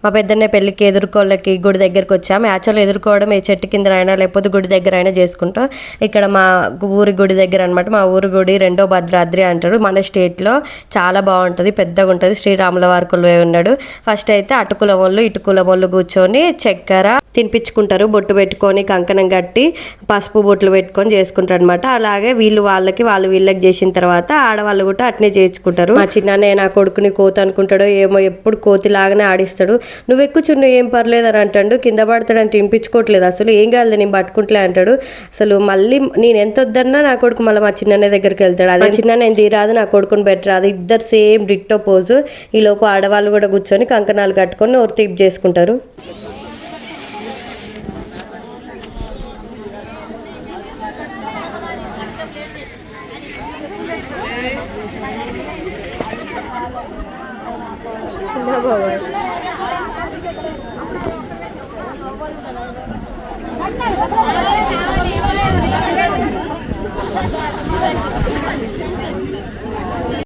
మా పెద్దన్న పెళ్ళికి ఎదుర్కోళ్ళకి గుడి దగ్గరికి వచ్చాము. యాక్చువల్గా ఎదుర్కోవడం ఏ చెట్టు కింద అయినా లేకపోతే గుడి దగ్గర అయినా చేసుకుంటాం. ఇక్కడ మా ఊరి గుడి దగ్గర అనమాట. మా ఊరి గుడి రెండో భద్రాద్రి అంటారు. మన స్టేట్లో చాలా బాగుంటుంది, పెద్దగా ఉంటుంది. శ్రీరాముల వారి కొలువై ఉన్నాడు. ఫస్ట్ అయితే అటుకుల వాళ్ళు ఇటుకుల వాళ్ళు కూర్చొని చక్కెర తినిపించుకుంటారు. బొట్టు పెట్టుకొని కంకణం కట్టి పసుపు బొట్లు పెట్టుకొని చేసుకుంటారు అనమాట. అలాగే వీళ్ళు వాళ్ళకి వాళ్ళు వీళ్ళకి చేసిన తర్వాత ఆడవాళ్ళు కూడా అట్నే చేయించుకుంటారు. మా చిన్న నా కొడుకుని కోతి అనుకుంటాడో ఏమో, ఎప్పుడు కోతిలాగానే ఆడిస్తాడు. నువ్వు ఎక్కువ చున్ను ఏం పర్లేదు అని అంటాడు. కింద పడతాడని తినిపించుకోవట్లేదు, అసలు ఏం కాదు నేను పట్టుకుంటలే అంటాడు. అసలు మళ్ళీ నేను ఎంత వద్దన్నా నా కొడుకు మళ్ళీ మా చిన్న దగ్గరికి వెళ్తాడు. అదే చిన్న నేను తీరాదు, నా కొడుకుని బెటర్ అది. ఇద్దరు సేమ్ డిట్టో పోజు. ఈ లోపు ఆడవాళ్ళు కూడా కూర్చొని కంకణాలు కట్టుకొని నోరు తీపి చేసుకుంటారు.